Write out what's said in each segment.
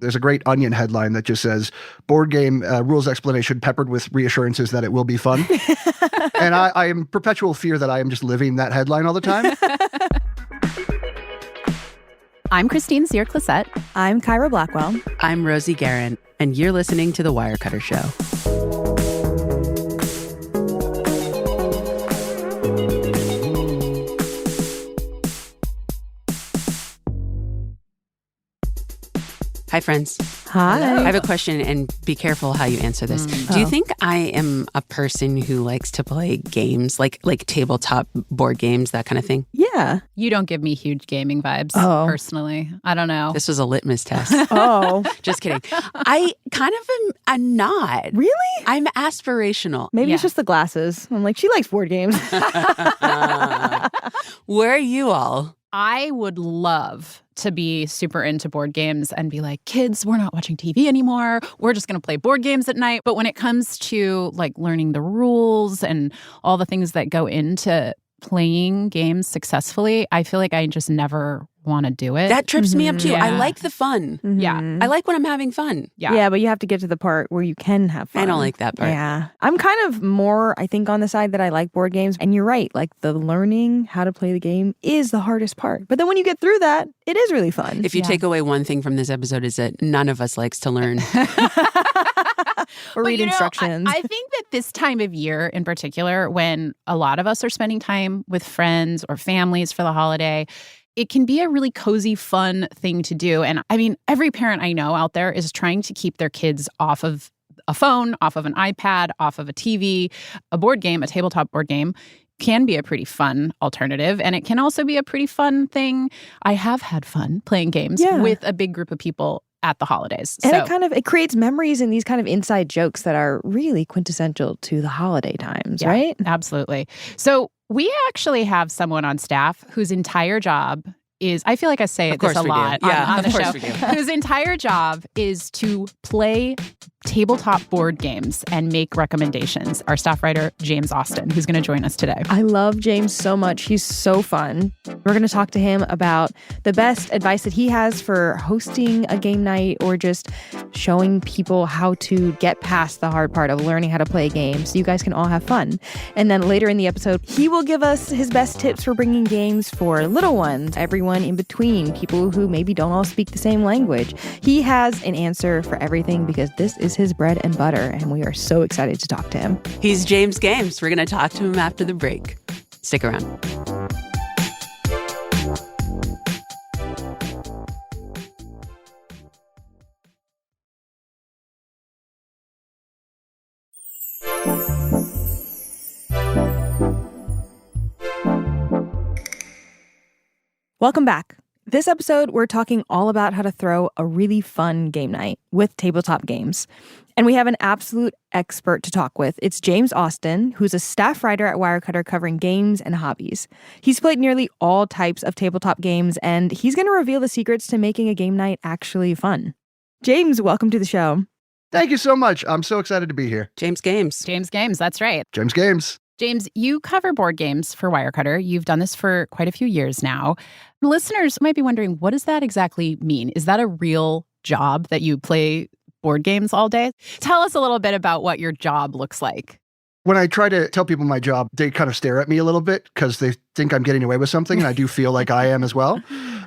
There's a great Onion headline that just says, board game rules explanation peppered with reassurances that it will be fun. And I am perpetual fear that I am just living that headline all the time. I'm Christine Zier-Clisette. I'm Kyra Blackwell. I'm Rosie Guerin, and you're listening to The Wirecutter Show. Hi, friends. Hi. I have a question, and be careful how you answer this. Do you think I am a person who likes to play games, like tabletop board games, that kind of thing? Yeah. You don't give me huge gaming vibes, personally. I don't know. This was a litmus test. Just kidding. I kind of am not. Really? I'm aspirational. Maybe it's just the glasses. I'm like, she likes board games. Where are you all? I would love to be super into board games and be like, kids, we're not watching TV anymore. We're just going to play board games at night. But when it comes to like learning the rules and all the things that go into playing games successfully, I feel like I just never want to do it. That trips me up too. Yeah. I like the fun. Yeah. I like when I'm having fun. Yeah, but you have to get to the part where you can have fun. I don't like that part. Yeah. I'm kind of more, I think, on the side that I like board games. And you're right. Like, the learning how to play the game is the hardest part. But then when you get through that, it is really fun. If you take away one thing from this episode, is that none of us likes to learn. Or read instructions. I think that this time of year in particular, when a lot of us are spending time with friends or families for the holiday, it can be a really cozy, fun thing to do. And I mean, every parent I know out there is trying to keep their kids off of a phone, off of an iPad, off of a TV. A board game, a tabletop board game, can be a pretty fun alternative. And it can also be a pretty fun thing. I have had fun playing games with a big group of people at the holidays. And it creates memories and these kind of inside jokes that are really quintessential to the holiday times, right? Absolutely. So we actually have someone on staff whose entire job is, I feel like I say this a lot on the show, whose entire job is to play tabletop board games and make recommendations. Our staff writer, James Austin, who's going to join us today. I love James so much. He's so fun. We're going to talk to him about the best advice that he has for hosting a game night or just showing people how to get past the hard part of learning how to play a game so you guys can all have fun. And then later in the episode, he will give us his best tips for bringing games for little ones, everyone in between, people who maybe don't all speak the same language. He has an answer for everything because this is his bread and butter, and we are so excited to talk to him. He's James Games. We're going to talk to him after the break. Stick around. Welcome back. This episode, we're talking all about how to throw a really fun game night with tabletop games. And we have an absolute expert to talk with. It's James Austin, who's a staff writer at Wirecutter covering games and hobbies. He's played nearly all types of tabletop games, and he's going to reveal the secrets to making a game night actually fun. James, welcome to the show. Thank you so much. I'm so excited to be here. James Games. James Games, that's right. James Games. James, you cover board games for Wirecutter. You've done this for quite a few years now. Listeners might be wondering, what does that exactly mean? Is that a real job that you play board games all day? Tell us a little bit about what your job looks like. When I try to tell people my job, they kind of stare at me a little bit because they think I'm getting away with something, and I do feel like I am as well.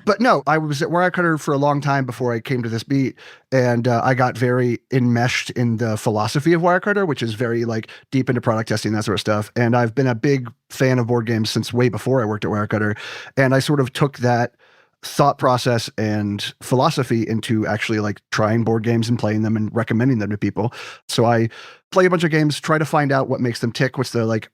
But no, I was at Wirecutter for a long time before I came to this beat, and I got very enmeshed in the philosophy of Wirecutter, which is very like deep into product testing, that sort of stuff. And I've been a big fan of board games since way before I worked at Wirecutter, and I sort of took that thought process and philosophy into actually like trying board games and playing them and recommending them to people. So I play a bunch of games, try to find out what makes them tick, what's the like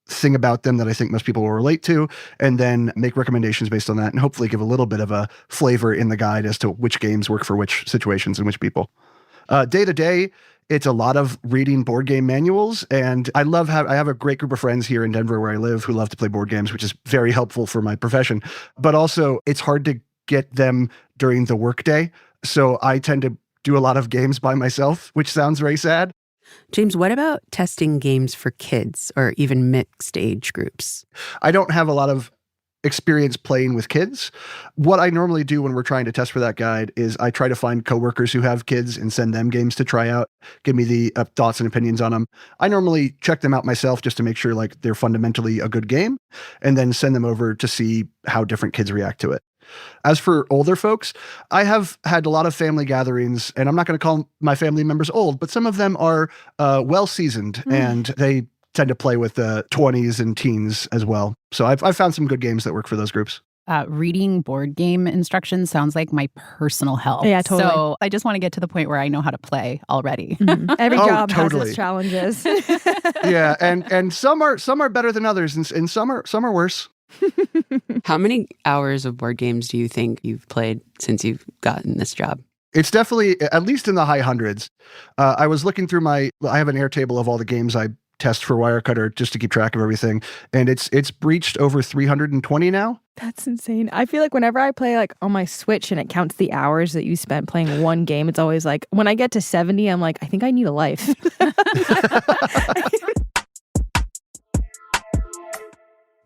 thing about them that I think most people will relate to, and then make recommendations based on that and hopefully give a little bit of a flavor in the guide as to which games work for which situations and which people. Day to day, it's a lot of reading board game manuals, and I have a great group of friends here in Denver where I live who love to play board games, which is very helpful for my profession. But also, it's hard to get them during the workday, so I tend to do a lot of games by myself, which sounds very sad. James, what about testing games for kids or even mixed age groups? I don't have a lot of experience playing with kids. What I normally do when we're trying to test for that guide is I try to find coworkers who have kids and send them games to try out, give me the thoughts and opinions on them. I normally check them out myself just to make sure like they're fundamentally a good game, and then send them over to see how different kids react to it. As for older folks, I have had a lot of family gatherings, and I'm not going to call my family members old, but some of them are well-seasoned, and they tend to play with the 20s and teens as well. So I've found some good games that work for those groups. Reading board game instructions sounds like my personal hell. Yeah, totally. So I just want to get to the point where I know how to play already. Every job totally. has its challenges. Yeah, and some are better than others, and some are worse. How many hours of board games do you think you've played since you've gotten this job? It's definitely at least in the high hundreds. I was looking through I have an Airtable of all the games I test for Wirecutter just to keep track of everything, and it's breached over 320 now. That's insane. I feel like whenever I play like on my Switch and it counts the hours that you spent playing one game, it's always like when I get to 70, I'm like, I think I need a life.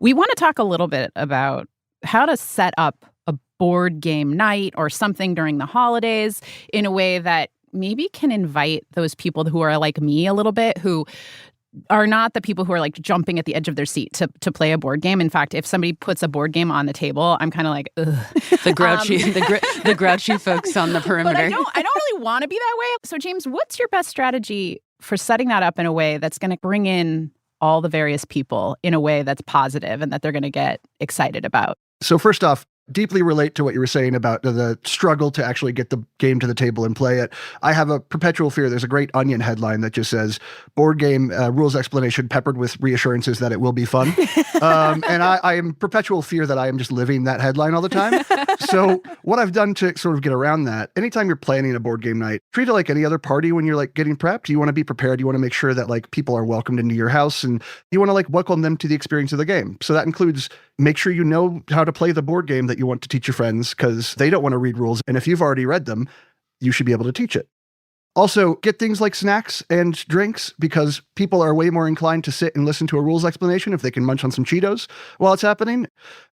We want to talk a little bit about how to set up a board game night or something during the holidays in a way that maybe can invite those people who are like me a little bit, who are not the people who are like jumping at the edge of their seat to play a board game. In fact, if somebody puts a board game on the table, I'm kind of like, ugh. The grouchy, the grouchy folks on the perimeter. But I don't really want to be that way. So James, what's your best strategy for setting that up in a way that's going to bring in all the various people in a way that's positive and that they're going to get excited about? So first off, deeply relate to what you were saying about the struggle to actually get the game to the table and play it. I have a perpetual fear. There's a great Onion headline that just says, board game rules explanation peppered with reassurances that it will be fun. And I am perpetual fear that I am just living that headline all the time. So what I've done to sort of get around that, anytime you're planning a board game night, treat it like any other party when you're like getting prepped. You want to be prepared. You want to make sure that like people are welcomed into your house, and you want to like welcome them to the experience of the game. So that includes make sure you know how to play the board game that you want to teach your friends, because they don't want to read rules. And if you've already read them, you should be able to teach it. Also, get things like snacks and drinks, because people are way more inclined to sit and listen to a rules explanation if they can munch on some Cheetos while it's happening.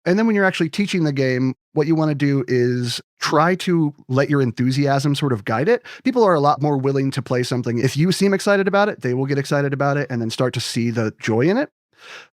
And then when you're actually teaching the game, what you want to do is try to let your enthusiasm sort of guide it. People are a lot more willing to play something. If you seem excited about it, they will get excited about it and then start to see the joy in it.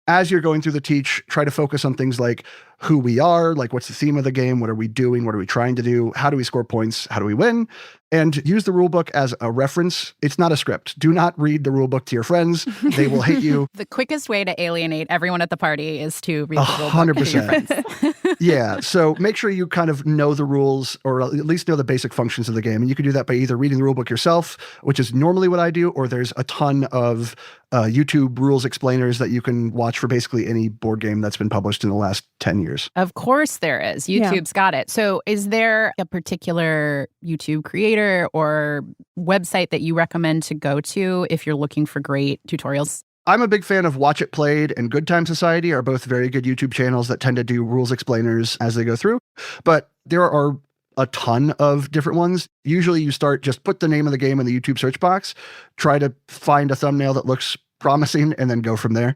As you're going through the teach, try to focus on things like who we are, like what's the theme of the game, what are we doing, what are we trying to do, how do we score points, how do we win, and use the rule book as a reference. It's not a script. Do not read the rule book to your friends. They will hate you. The quickest way to alienate everyone at the party is to read the rule book to your 100%. friends. Yeah, so make sure you kind of know the rules, or at least know the basic functions of the game. And you can do that by either reading the rule book yourself, which is normally what I do, or there's a ton of YouTube rules explainers that you can watch for basically any board game that's been published in the last 10 years. Of course there is. YouTube's got it. So is there a particular YouTube creator or website that you recommend to go to if you're looking for great tutorials? I'm a big fan of Watch It Played and Good Time Society, are both very good YouTube channels that tend to do rules explainers as they go through. But there are a ton of different ones. Usually you just put the name of the game in the YouTube search box, try to find a thumbnail that looks promising, and then go from there.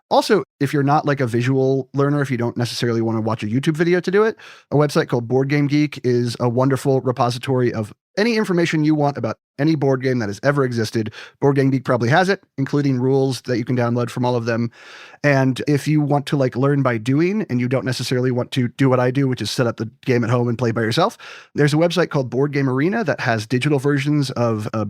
Also, if you're not like a visual learner, if you don't necessarily want to watch a YouTube video to do it, a website called Board Game Geek is a wonderful repository of any information you want about any board game that has ever existed. Board Game Geek probably has it, including rules that you can download from all of them. And if you want to like learn by doing, and you don't necessarily want to do what I do, which is set up the game at home and play by yourself, there's a website called Board Game Arena that has digital versions of a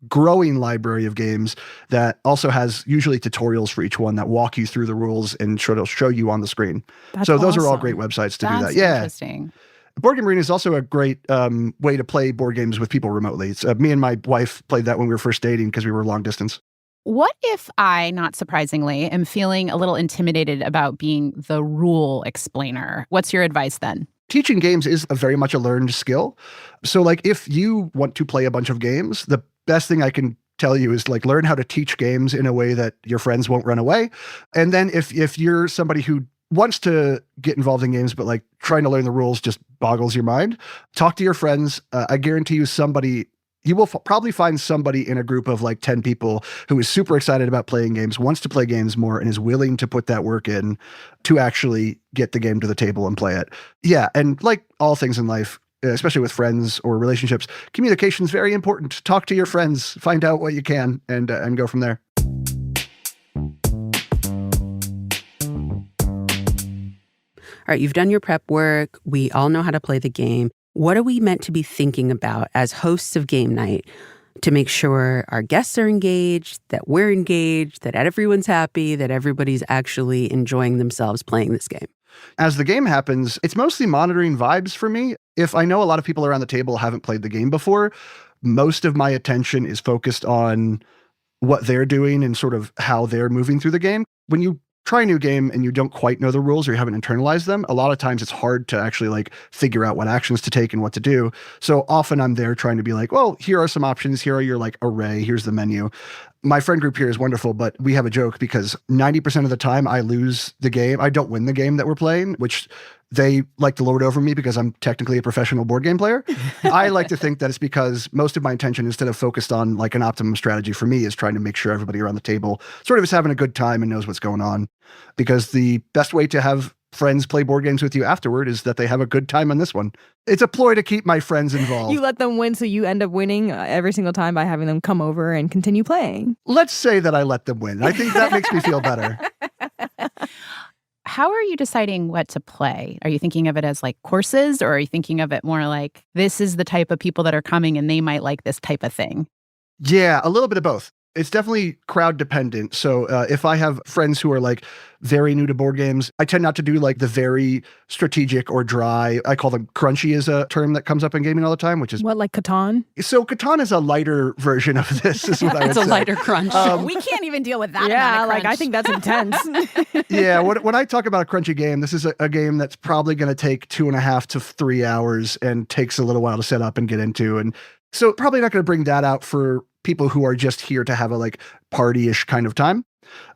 growing library of games that also has usually tutorials for each one that walk you through the rules and show you on the screen. So those are all great websites to do that. Yeah. Interesting. Board Game Arena is also a great way to play board games with people remotely. It's, me and my wife played that when we were first dating because we were long distance. What if I, not surprisingly, am feeling a little intimidated about being the rule explainer? What's your advice then? Teaching games is very much a learned skill. So like if you want to play a bunch of games, the best thing I can tell you is like learn how to teach games in a way that your friends won't run away. And then if you're somebody who wants to get involved in games, but like trying to learn the rules just boggles your mind, talk to your friends. I guarantee you somebody You will probably find somebody in a group of like 10 people who is super excited about playing games, wants to play games more, and is willing to put that work in to actually get the game to the table and play it. Yeah, and like all things in life, especially with friends or relationships, communication is very important. Talk to your friends, find out what you can, and go from there. All right, you've done your prep work. We all know how to play the game. What are we meant to be thinking about as hosts of game night to make sure our guests are engaged, that we're engaged, that everyone's happy, that everybody's actually enjoying themselves playing this game? As the game happens, it's mostly monitoring vibes for me. If I know a lot of people around the table haven't played the game before, most of my attention is focused on what they're doing and sort of how they're moving through the game. When you try a new game and you don't quite know the rules or you haven't internalized them, a lot of times it's hard to actually like figure out what actions to take and what to do. So often I'm there trying to be like, well, here are some options. Here are your like array. Here's the menu. My friend group here is wonderful, but we have a joke because 90% of the time I lose the game. I don't win the game that we're playing, which they like to lord over me because I'm technically a professional board game player. I like to think that it's because most of my attention, instead of focused on like an optimum strategy for me, is trying to make sure everybody around the table sort of is having a good time and knows what's going on. Because the best way to have friends play board games with you afterward is that they have a good time on this one. It's a ploy to keep my friends involved. You let them win, so you end up winning every single time by having them come over and continue playing. Let's say that I let them win. I think that makes me feel better. How are you deciding what to play? Are you thinking of it as like courses, or are you thinking of it more like this is the type of people that are coming and they might like this type of thing? Yeah, a little bit of both. It's definitely crowd dependent. So if I have friends who are like very new to board games, I tend not to do like the very strategic or dry. I call them crunchy is a term that comes up in gaming all the time, which is what, like Catan? So Catan is a lighter version of this, is what I would say. It's a lighter crunch. We can't even deal with that. Yeah, amount of like crunch. I think that's intense. Yeah, when I talk about a crunchy game, this is a game that's probably going to take 2.5 to 3 hours and takes a little while to set up and get into. And so probably not going to bring that out for people who are just here to have a like party-ish kind of time.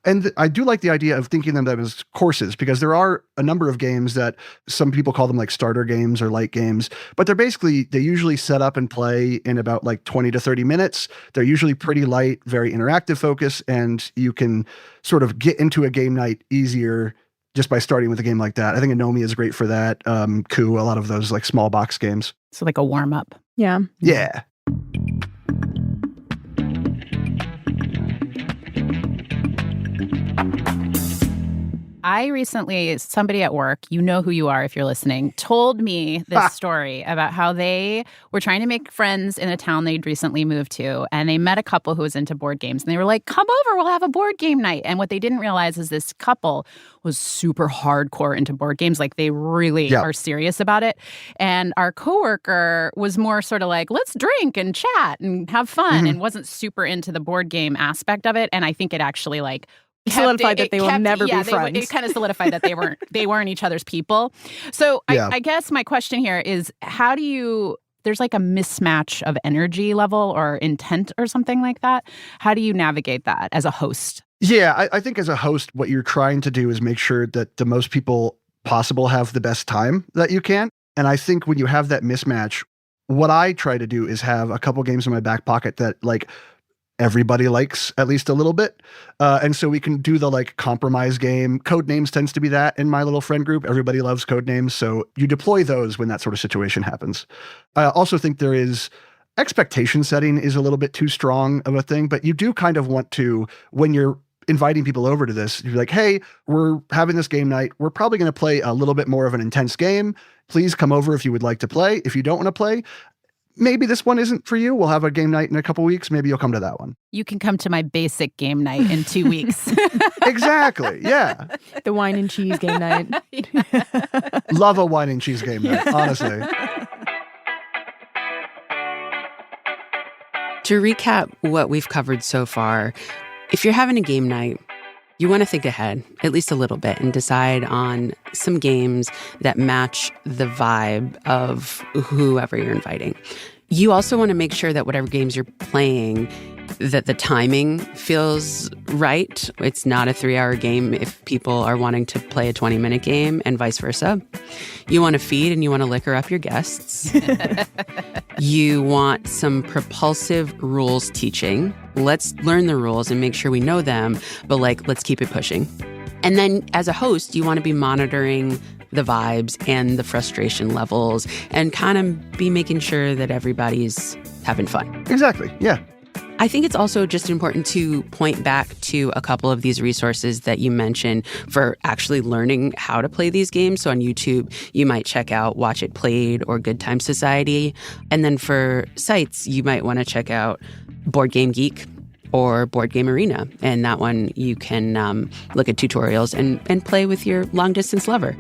And I do like the idea of thinking of them as courses, because there are a number of games that some people call them like starter games or light games, but they usually set up and play in about like 20 to 30 minutes. They're usually pretty light, very interactive focus, and you can sort of get into a game night easier just by starting with a game like that. I think Anomia is great for that. Coup, a lot of those like small box games. So like a warm-up. Yeah. Yeah. I recently, somebody at work, you know who you are if you're listening, told me this story about how they were trying to make friends in a town they'd recently moved to, and they met a couple who was into board games, and they were like, come over, we'll have a board game night. And what they didn't realize is this couple was super hardcore into board games. Like, they really are serious about it. And our coworker was more sort of like, let's drink and chat and have fun, and wasn't super into the board game aspect of it. And I think it actually like solidified that they will never be friends. It kind of solidified that they weren't each other's people. So I guess my question here is, how do you, there's like a mismatch of energy level or intent or something like that. How do you navigate that as a host? Yeah, I think as a host, what you're trying to do is make sure that the most people possible have the best time that you can. And I think when you have that mismatch, what I try to do is have a couple games in my back pocket that like everybody likes at least a little bit. And so we can do the like compromise game. Codenames tends to be that in my little friend group. Everybody loves codenames. So you deploy those when that sort of situation happens. I also think there is expectation setting is a little bit too strong of a thing, but you do kind of want to, when you're inviting people over to this, you're like, hey, we're having this game night. We're probably going to play a little bit more of an intense game. Please come over if you would like to play. If you don't want to play, maybe this one isn't for you. We'll have a game night in a couple weeks. Maybe you'll come to that one. You can come to my basic game night in 2 weeks. Exactly. Yeah. The wine and cheese game night. Love a wine and cheese game night, honestly. To recap what we've covered so far, if you're having a game night, you want to think ahead, at least a little bit, and decide on some games that match the vibe of whoever you're inviting. You also want to make sure that whatever games you're playing, that the timing feels right. It's not a 3-hour game if people are wanting to play a 20-minute game and vice versa. You want to feed and you want to liquor up your guests. You want some propulsive rules teaching. Let's learn the rules and make sure we know them, but let's keep it pushing. And then as a host, you want to be monitoring the vibes and the frustration levels and kind of be making sure that everybody's having fun. Exactly. Yeah. I think it's also just important to point back to a couple of these resources that you mentioned for actually learning how to play these games. So on YouTube, you might check out Watch It Played or Good Time Society. And then for sites, you might want to check out Board Game Geek or Board Game Arena. And that one, you can look at tutorials and play with your long-distance lover.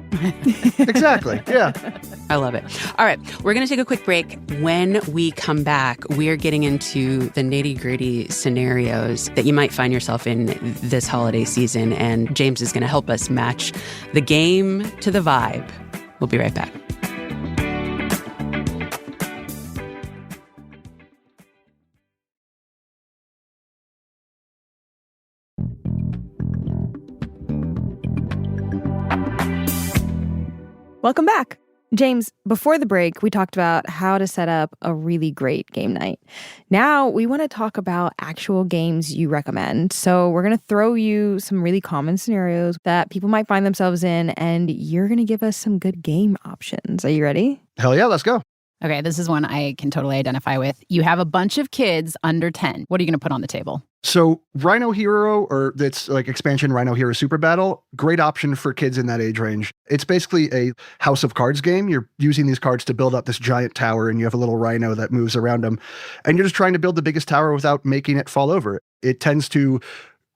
Exactly. Yeah. I love it. All right, we're going to take a quick break. When we come back, we're getting into the nitty-gritty scenarios that you might find yourself in this holiday season. And James is going to help us match the game to the vibe. We'll be right back. Welcome back. James, before the break, we talked about how to set up a really great game night. Now we want to talk about actual games you recommend. So we're going to throw you some really common scenarios that people might find themselves in, and you're going to give us some good game options. Are you ready? Hell yeah, let's go. Okay, this is one I can totally identify with. You have a bunch of kids under 10. What are you going to put on the table? So Rhino Hero, or that's like expansion Rhino Hero Super Battle, great option for kids in that age range. It's basically a House of Cards game. You're using these cards to build up this giant tower, and you have a little rhino that moves around them. And you're just trying to build the biggest tower without making it fall over. It tends to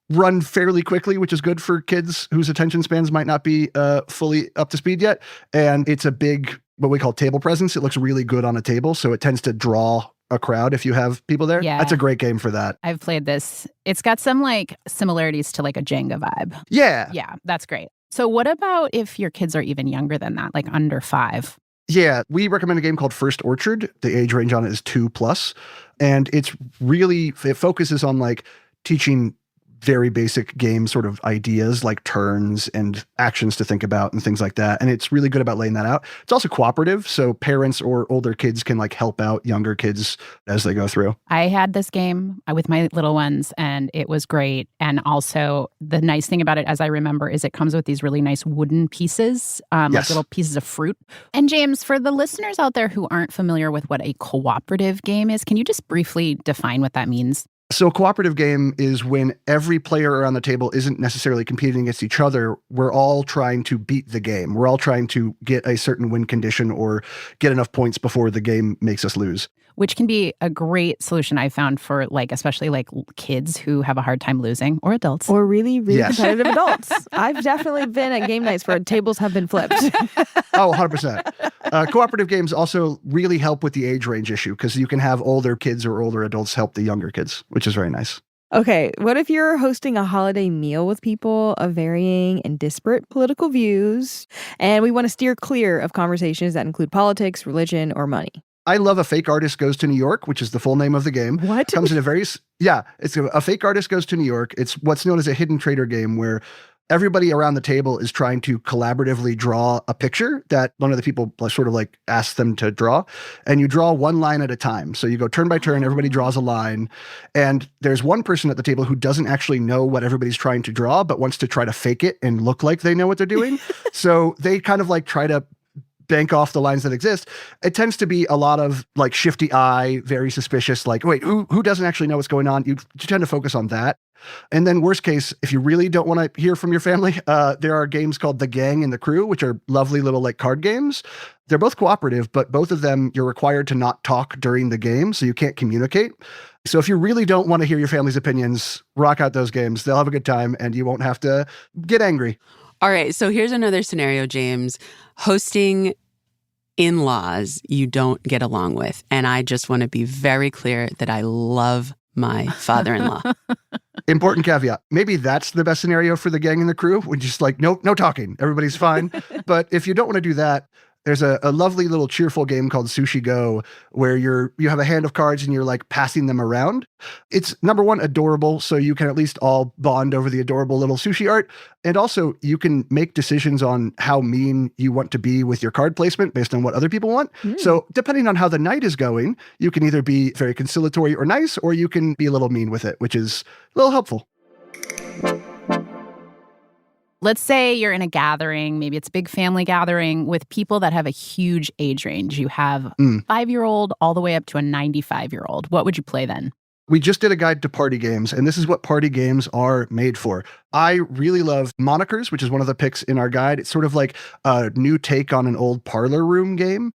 run fairly quickly, which is good for kids whose attention spans might not be fully up to speed yet. And it's a big, what we call table presence. It looks really good on a table, so it tends to draw a crowd if you have people there. Yeah. That's a great game for that. I've played this. It's got some similarities to a Jenga vibe. Yeah. Yeah, that's great. So what about if your kids are even younger than that, under 5? Yeah, we recommend a game called First Orchard. The age range on it is 2+. And it focuses on teaching very basic game sort of ideas like turns and actions to think about and things like that. And it's really good about laying that out. It's also cooperative, so parents or older kids can help out younger kids as they go through. I had this game with my little ones, and it was great. And also the nice thing about it, as I remember, is it comes with these really nice wooden pieces, Yes. little pieces of fruit. And James, for the listeners out there who aren't familiar with what a cooperative game is, can you just briefly define what that means? So a cooperative game is when every player around the table isn't necessarily competing against each other. We're all trying to beat the game. We're all trying to get a certain win condition or get enough points before the game makes us lose. Which can be a great solution I found for especially kids who have a hard time losing, or adults. Or really, really Yes. competitive adults. I've definitely been at game nights where tables have been flipped. Oh, 100%. Cooperative games also really help with the age range issue because you can have older kids or older adults help the younger kids, which is very nice. Okay, what if you're hosting a holiday meal with people of varying and disparate political views, and we want to steer clear of conversations that include politics, religion, or money? I love A Fake Artist Goes to New York, which is the full name of the game. What? Comes in it's a fake artist goes to New York. It's what's known as a hidden trader game where everybody around the table is trying to collaboratively draw a picture that one of the people sort of asks them to draw. And you draw one line at a time. So you go turn by turn, everybody draws a line. And there's one person at the table who doesn't actually know what everybody's trying to draw, but wants to try to fake it and look like they know what they're doing. So they kind of try to bank off the lines that exist. It tends to be a lot of shifty eye, very suspicious, wait, who doesn't actually know what's going on? You tend to focus on that. And then worst case, if you really don't want to hear from your family, there are games called The Gang and the Crew, which are lovely little card games. They're both cooperative, but both of them you're required to not talk during the game, so you can't communicate. So if you really don't want to hear your family's opinions, rock out those games. They'll have a good time and you won't have to get angry. All right, so here's another scenario, James. Hosting in-laws you don't get along with. And I just want to be very clear that I love my father-in-law. Important caveat. Maybe that's the best scenario for The Gang and the Crew. When just no talking. Everybody's fine. But if you don't want to do that, There's a lovely little cheerful game called Sushi Go where you have a hand of cards and you're like passing them around. It's number one, adorable, so you can at least all bond over the adorable little sushi art. And also you can make decisions on how mean you want to be with your card placement based on what other people want. So depending on how the night is going, you can either be very conciliatory or nice, or you can be a little mean with it, which is a little helpful. Let's say you're in a gathering, maybe it's a big family gathering with people that have a huge age range. You have a 5-year-old all the way up to a 95-year-old. What would you play then? We just did a guide to party games, and this is what party games are made for. I really love Monikers, which is one of the picks in our guide. It's sort of like a new take on an old parlor room game.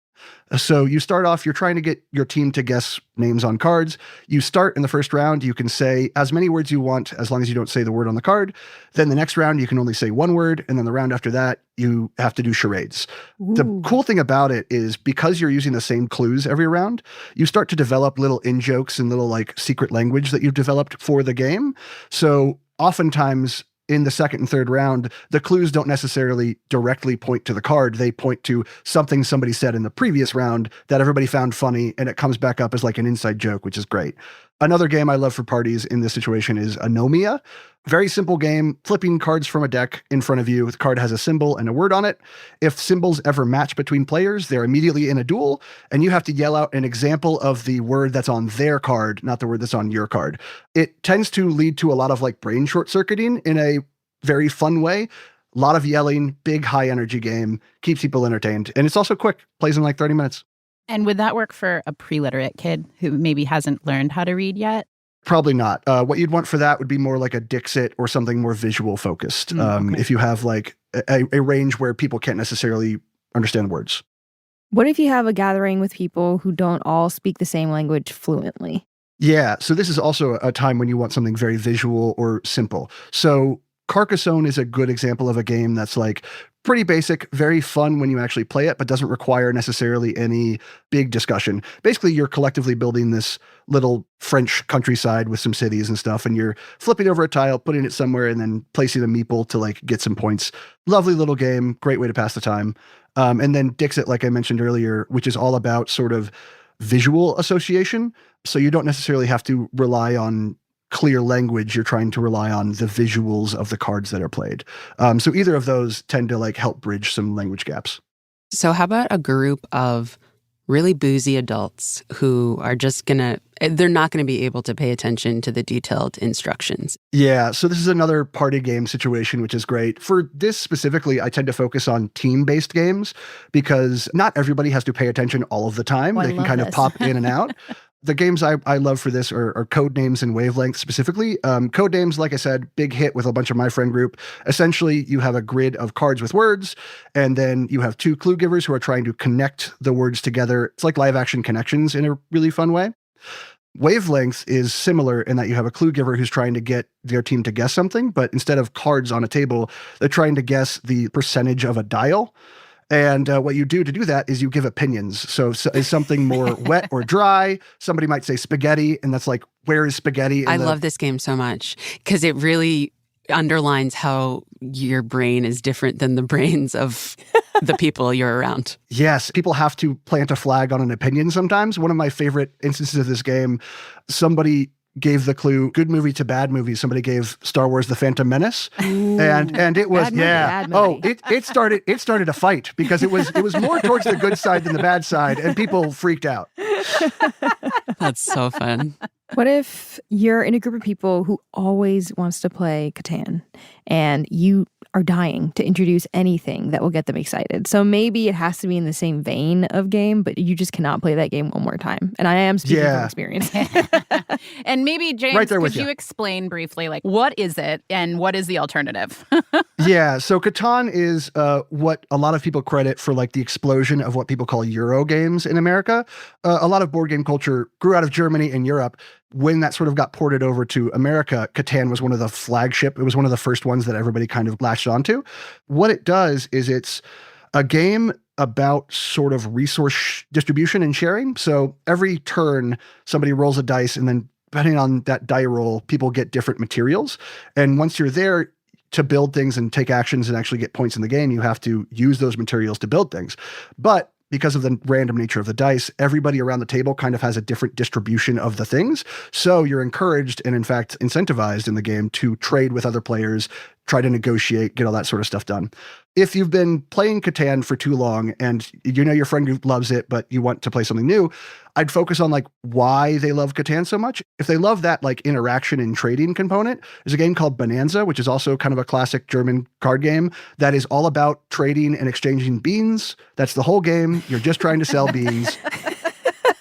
So you start off, you're trying to get your team to guess names on cards. You start in the first round, you can say as many words you want as long as you don't say the word on the card. Then the next round, you can only say one word. And then the round after that, you have to do charades. Ooh. The cool thing about it is because you're using the same clues every round, you start to develop little in-jokes and little like secret language that you've developed for the game. So oftentimes in the second and third round, the clues don't necessarily directly point to the card. They point to something somebody said in the previous round that everybody found funny, and it comes back up as like an inside joke, which is great. Another game I love for parties in this situation is Anomia. Very simple game, flipping cards from a deck in front of you. The card has a symbol and a word on it. If symbols ever match between players, they're immediately in a duel, and you have to yell out an example of the word that's on their card, not the word that's on your card. It tends to lead to a lot of like brain short-circuiting in a very fun way. A lot of yelling, big high energy game, keeps people entertained. And it's also quick, plays in like 30 minutes. And would that work for a pre-literate kid who maybe hasn't learned how to read yet? Probably not. What you'd want for that would be more like a Dixit or something more visual focused. Okay. If you have like a range where people can't necessarily understand words. What if you have a gathering with people who don't all speak the same language fluently? Yeah. So this is also a time when you want something very visual or simple. So Carcassonne is a good example of a game that's like pretty basic, very fun when you actually play it, but doesn't require necessarily any big discussion. Basically, you're collectively building this little French countryside with some cities and stuff, and you're flipping over a tile, putting it somewhere, and then placing a meeple to like get some points. Lovely little game, great way to pass the time. And then Dixit, like I mentioned earlier, which is all about sort of visual association. So you don't necessarily have to rely on clear language. You're trying to rely on the visuals of the cards that are played. So either of those tend to like help bridge some language gaps. So how about a group of really boozy adults who are just they're not gonna be able to pay attention to the detailed instructions? Yeah, so this is another party game situation, which is great. For this specifically, I tend to focus on team-based games because not everybody has to pay attention all of the time. Oh, I they can love kind this. of pop in and out. The games I love for this are code names and wavelength specifically. Code names, like I said, big hit with a bunch of my friend group. Essentially, you have a grid of cards with words, and then you have two clue givers who are trying to connect the words together. It's like live action connections in a really fun way. Wavelength is similar in that you have a clue giver who's trying to get their team to guess something, but instead of cards on a table, they're trying to guess the percentage of a dial. And what you do to do that is you give opinions. So is something more wet or dry? Somebody might say spaghetti, and that's like, where is spaghetti? I love this game so much because it really underlines how your brain is different than the brains of the people you're around. Yes, people have to plant a flag on an opinion sometimes. One of my favorite instances of this game, somebody gave the clue good movie to bad movie. Somebody gave Star Wars The Phantom Menace. And it was bad movie. it started a fight because it was more towards the good side than the bad side, and people freaked out. That's so fun. What if you're in a group of people who always wants to play Catan and you are dying to introduce anything that will get them excited? So maybe it has to be in the same vein of game, but you just cannot play that game one more time. And I am speaking from experience. And maybe, James, Right there with could you you. explain briefly, like, what is it and what is the alternative? Yeah, so Catan is what a lot of people credit for like the explosion of what people call Euro games in America. A lot of board game culture grew out of Germany and Europe. When that sort of got ported over to America, Catan was one of the flagship. It was one of the first ones that everybody kind of latched onto. What it does is it's a game about sort of resource distribution and sharing. So every turn, somebody rolls a dice, and then depending on that die roll, people get different materials. And once you're there, to build things and take actions and actually get points in the game, you have to use those materials to build things. But because of the random nature of the dice, everybody around the table kind of has a different distribution of the things. So you're encouraged and in fact incentivized in the game to trade with other players, try to negotiate, get all that sort of stuff done. If you've been playing Catan for too long and you know your friend group loves it, but you want to play something new, I'd focus on like why they love Catan so much. If they love that like interaction and trading component, there's a game called Bonanza, which is also kind of a classic German card game that is all about trading and exchanging beans. That's the whole game. You're just trying to sell beans.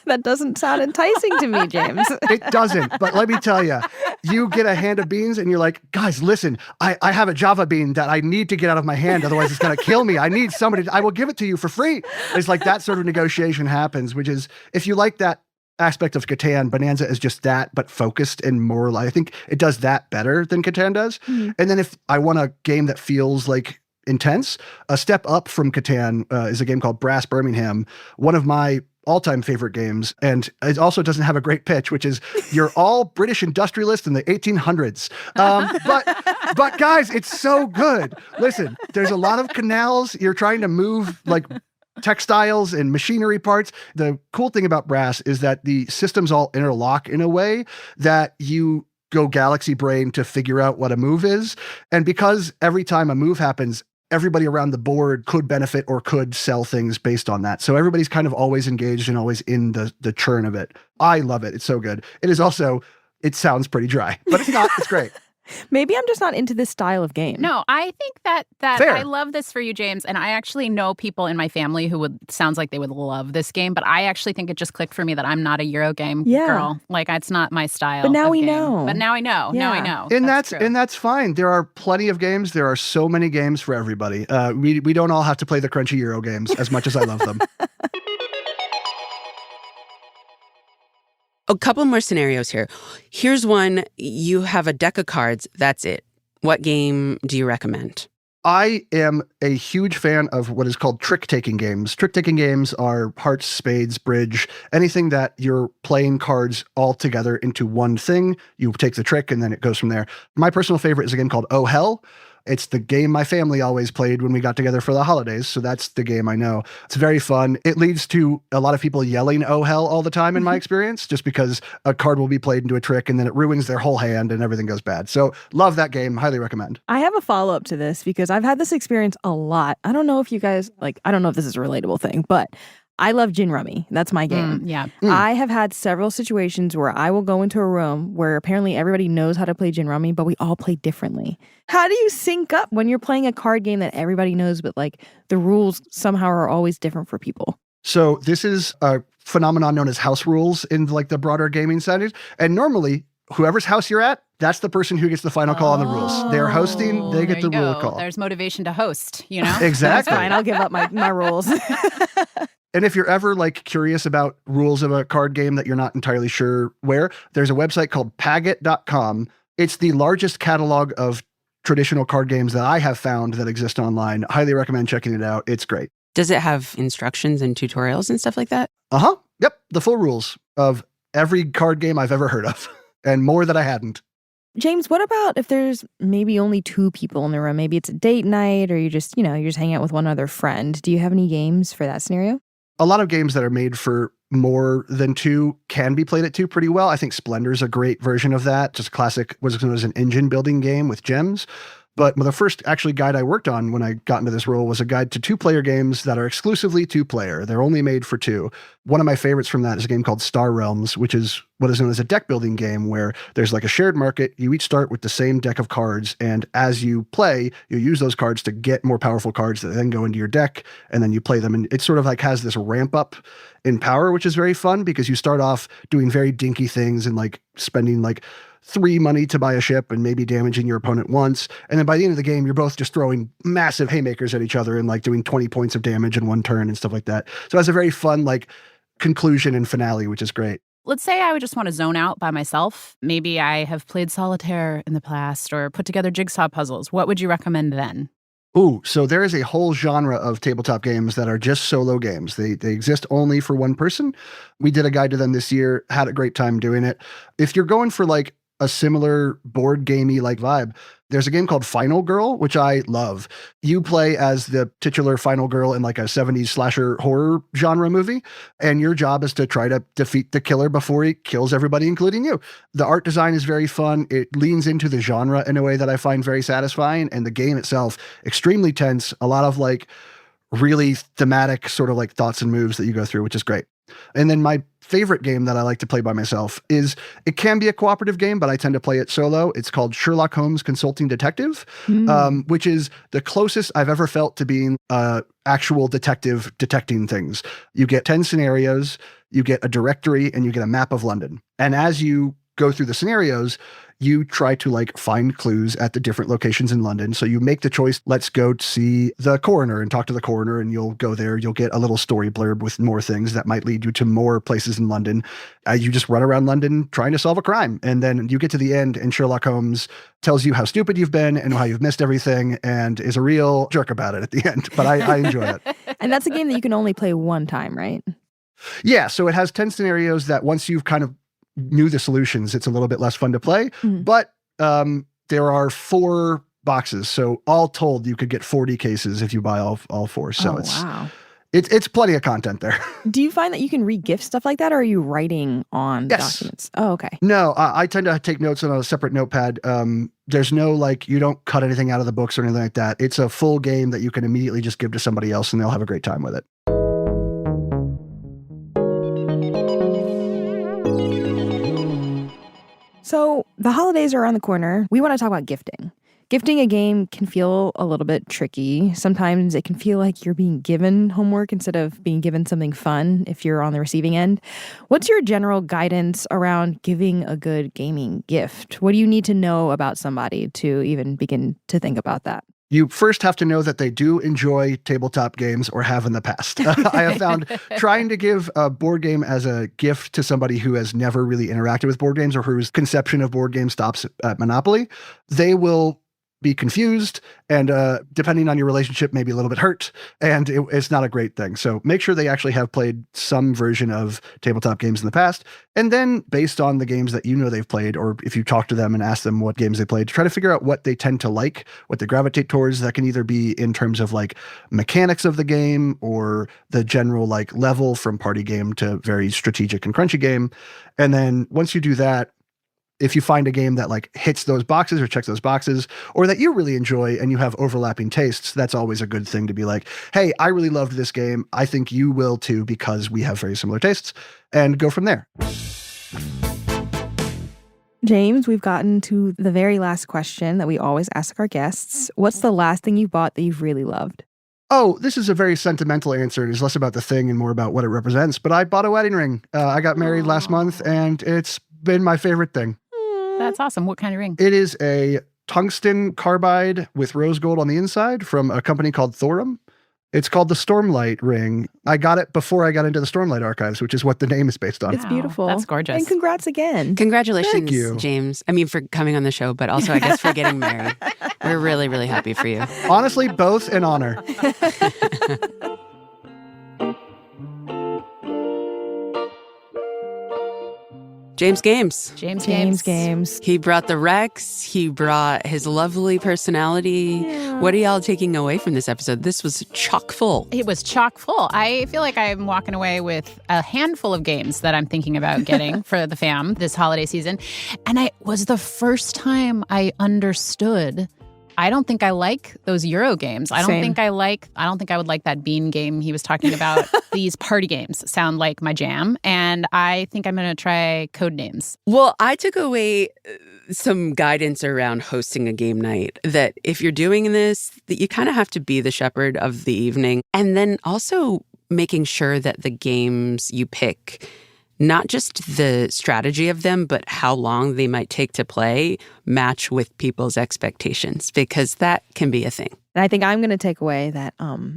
That doesn't sound enticing to me, James. It doesn't, but let me tell you, you get a hand of beans and you're like, guys, listen, I have a Java bean that I need to get out of my hand. Otherwise it's going to kill me. I need somebody, I will give it to you for free. It's like that sort of negotiation happens, which is, if you like that aspect of Catan, Bonanza is just that, but focused and more like, I think it does that better than Catan does. Mm-hmm. And then if I want a game that feels like intense, a step up from Catan is a game called Brass Birmingham, one of my all-time favorite games. And it also doesn't have a great pitch, which is you're all British industrialists in the 1800s. But guys, it's so good. Listen, there's a lot of canals. You're trying to move like textiles and machinery parts. The cool thing about Brass is that the systems all interlock in a way that you go galaxy brain to figure out what a move is. And because every time a move happens, everybody around the board could benefit or could sell things based on that. So everybody's kind of always engaged and always in the churn of it. I love it. It's so good. It is also, it sounds pretty dry, but it's not. It's great. Maybe I'm just not into this style of game. No, I think that Fair. I love this for you, James. And I actually know people in my family who sounds like they would love this game. But I actually think it just clicked for me that I'm not a Euro game girl. Like, it's not my style. But now we game. know. But now I know. Yeah. Now I know. And true. that's fine. There are plenty of games. There are so many games for everybody. We don't all have to play the crunchy Euro games as much as I love them. A couple more scenarios here. Here's one. You have a deck of cards. That's it. What game do you recommend? I am a huge fan of what is called trick-taking games. Trick-taking games are hearts, spades, bridge, anything that you're playing cards all together into one thing. You take the trick and then it goes from there. My personal favorite is a game called Oh Hell. It's the game my family always played when we got together for the holidays, so that's the game I know. It's very fun. It leads to a lot of people yelling "Oh hell" all the time in my experience, just because a card will be played into a trick and then it ruins their whole hand and everything goes bad. So love that game. Highly recommend. I have a follow-up to this because I've had this experience a lot. I don't know if you guys, I don't know if this is a relatable thing, but I love Gin Rummy. That's my game. I have had several situations where I will go into a room where apparently everybody knows how to play Gin Rummy, but we all play differently. How do you sync up when you're playing a card game that everybody knows, but like the rules somehow are always different for people? So this is a phenomenon known as house rules in like the broader gaming settings. And normally, whoever's house you're at, that's the person who gets the final call on the rules. They're hosting, they get the rule call. There's motivation to host, you know? Exactly. That's fine. I'll give up my rules. And if you're ever like curious about rules of a card game that you're not entirely sure where, there's a website called Pagit.com. It's the largest catalog of traditional card games that I have found that exist online. Highly recommend checking it out. It's great. Does it have instructions and tutorials and stuff like that? Uh-huh. Yep. The full rules of every card game I've ever heard of and more that I hadn't. James, what about if there's maybe only two people in the room? Maybe it's a date night or you're just hanging out with one other friend. Do you have any games for that scenario? A lot of games that are made for more than two can be played at two pretty well. I think Splendor's a great version of that. Just classic, what's known as an engine building game with gems. But the first actually guide I worked on when I got into this role was a guide to two-player games that are exclusively two-player. They're only made for two. One of my favorites from that is a game called Star Realms, which is what is known as a deck building game where there's like a shared market. You each start with the same deck of cards, and as you play, you use those cards to get more powerful cards that then go into your deck, and then you play them. And it sort of like has this ramp up in power, which is very fun because you start off doing very dinky things and like spending like 3 money to buy a ship and maybe damaging your opponent once. And then by the end of the game, you're both just throwing massive haymakers at each other and like doing 20 points of damage in one turn and stuff like that. So it has a very fun like conclusion and finale, which is great. Let's say I would just want to zone out by myself. Maybe I have played solitaire in the past or put together jigsaw puzzles. What would you recommend then? Ooh, so there is a whole genre of tabletop games that are just solo games. They exist only for one person. We did a guide to them this year, had a great time doing it. If you're going for like a similar board gamey like vibe. There's a game called Final Girl, which I love. You play as the titular final girl in like a 70s slasher horror genre movie, and your job is to try to defeat the killer before he kills everybody, including you. The art design is very fun. It leans into the genre in a way that I find very satisfying, and the game itself, extremely tense, a lot of like really thematic sort of like thoughts and moves that you go through, which is great. And then my favorite game that I like to play by myself is, it can be a cooperative game, but I tend to play it solo. It's called Sherlock Holmes Consulting Detective, which is the closest I've ever felt to being actual detective detecting things. You get 10 scenarios, you get a directory, and you get a map of London. And as you go through the scenarios, you try to like find clues at the different locations in London. So you make the choice, let's go see the coroner and talk to the coroner, and you'll go there. You'll get a little story blurb with more things that might lead you to more places in London. You just run around London trying to solve a crime. And then you get to the end and Sherlock Holmes tells you how stupid you've been and how you've missed everything and is a real jerk about it at the end. But I enjoy it. And that's a game that you can only play one time, right? Yeah. So it has 10 scenarios that once you've kind of knew the solutions, it's a little bit less fun to play. But there are 4 boxes. So all told, you could get 40 cases if you buy all 4. So it's plenty of content there. Do you find that you can re-gift stuff like that, or are you writing on documents? Oh, okay. No, I tend to take notes on a separate notepad. There's no like, you don't cut anything out of the books or anything like that. It's a full game that you can immediately just give to somebody else and they'll have a great time with it. So the holidays are around the corner. We want to talk about gifting. Gifting a game can feel a little bit tricky. Sometimes it can feel like you're being given homework instead of being given something fun if you're on the receiving end. What's your general guidance around giving a good gaming gift? What do you need to know about somebody to even begin to think about that? You first have to know that they do enjoy tabletop games or have in the past. I have found trying to give a board game as a gift to somebody who has never really interacted with board games or whose conception of board games stops at Monopoly, they will be confused and depending on your relationship, maybe a little bit hurt. And it's not a great thing. So make sure they actually have played some version of tabletop games in the past. And then based on the games that you know they've played, or if you talk to them and ask them what games they played, try to figure out what they tend to like, what they gravitate towards. That can either be in terms of like mechanics of the game or the general like level from party game to very strategic and crunchy game. And then once you do that, if you find a game that like hits those boxes or checks those boxes, or that you really enjoy and you have overlapping tastes, that's always a good thing to be like, hey, I really loved this game. I think you will too, because we have very similar tastes, and go from there. James, we've gotten to the very last question that we always ask our guests. What's the last thing you bought that you've really loved? Oh, this is a very sentimental answer. It is less about the thing and more about what it represents. But I bought a wedding ring. I got married last month, and it's been my favorite thing. That's awesome. What kind of ring? It is a tungsten carbide with rose gold on the inside from a company called Thorum. It's called the Stormlight ring. I got it before I got into the Stormlight archives, which is what the name is based on. It's beautiful. That's gorgeous. And congrats again. Congratulations, Thank you. James. I mean, for coming on the show, but also, I guess, for getting married. We're really, really happy for you. Honestly, both an honor. James Games. James Games. He brought the Rex. He brought his lovely personality. Yeah. What are y'all taking away from this episode? This was chock full. It was chock full. I feel like I'm walking away with a handful of games that I'm thinking about getting for the fam this holiday season. And it was the first time I understood. I don't think I like those Euro games. I don't think I would like that bean game he was talking about. These party games sound like my jam. And I think I'm going to try Codenames. Well, I took away some guidance around hosting a game night, that if you're doing this, that you kind of have to be the shepherd of the evening. And then also making sure that the games you pick, not just the strategy of them, but how long they might take to play, match with people's expectations, because that can be a thing. And I think I'm going to take away that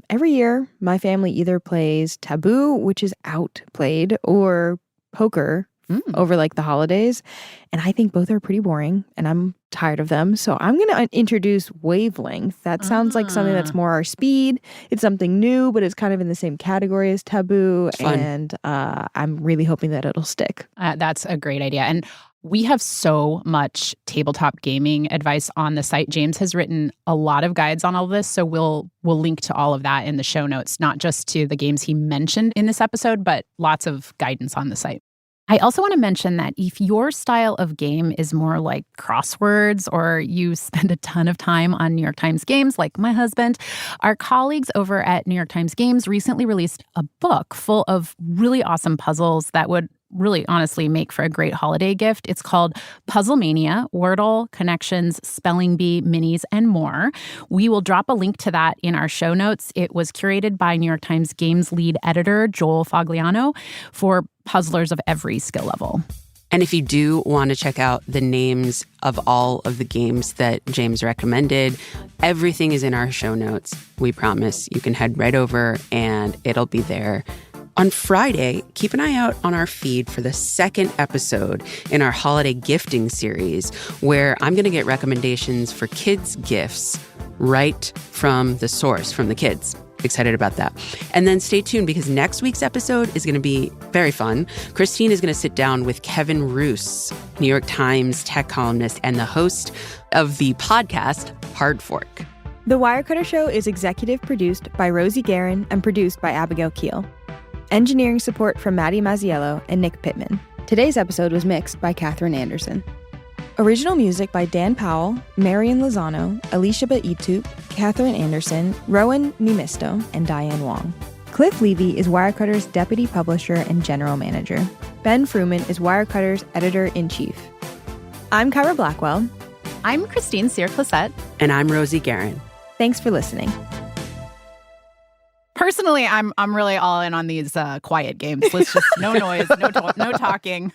every year my family either plays Taboo, which is outplayed, or poker over like the holidays. And I think both are pretty boring and I'm tired of them. So I'm going to introduce Wavelength. That sounds like something that's more our speed. It's something new, but it's kind of in the same category as Taboo. Fun. And I'm really hoping that it'll stick. That's a great idea. And We have so much tabletop gaming advice on the site. James has written a lot of guides on all of this, so we'll link to all of that in the show notes, not just to the games he mentioned in this episode, but lots of guidance on the site. I also want to mention that if your style of game is more like crosswords or you spend a ton of time on New York Times Games, like my husband, our colleagues over at New York Times Games recently released a book full of really awesome puzzles that would really honestly make for a great holiday gift. It's called Puzzle Mania, Wordle, Connections, Spelling Bee, Minis, and more. We will drop a link to that in our show notes. It was curated by New York Times Games lead editor Joel Fagliano for puzzlers of every skill level. And if you do want to check out the names of all of the games that James recommended, everything is in our show notes. We promise you can head right over and it'll be there. On Friday, keep an eye out on our feed for the second episode in our holiday gifting series, where I'm going to get recommendations for kids' gifts right from the source, from the kids. Excited about that. And then stay tuned because next week's episode is going to be very fun. Christine is going to sit down with Kevin Roos, New York Times tech columnist and the host of the podcast Hard Fork. The Wirecutter Show is executive produced by Rosie Guerin and produced by Abigail Keel. Engineering support from Maddie Mazziello and Nick Pittman. Today's episode was mixed by Katherine Anderson. Original music by Dan Powell, Marian Lozano, Alicia Baitup, Katherine Anderson, Rowan Nimisto, and Diane Wong. Cliff Levy is Wirecutter's deputy publisher and general manager. Ben Fruman is Wirecutter's editor-in-chief. I'm Kyra Blackwell. I'm Christine Cyr-Clisette. And I'm Rosie Guerin. Thanks for listening. Personally, I'm really all in on these quiet games. Let's just no noise, no talking.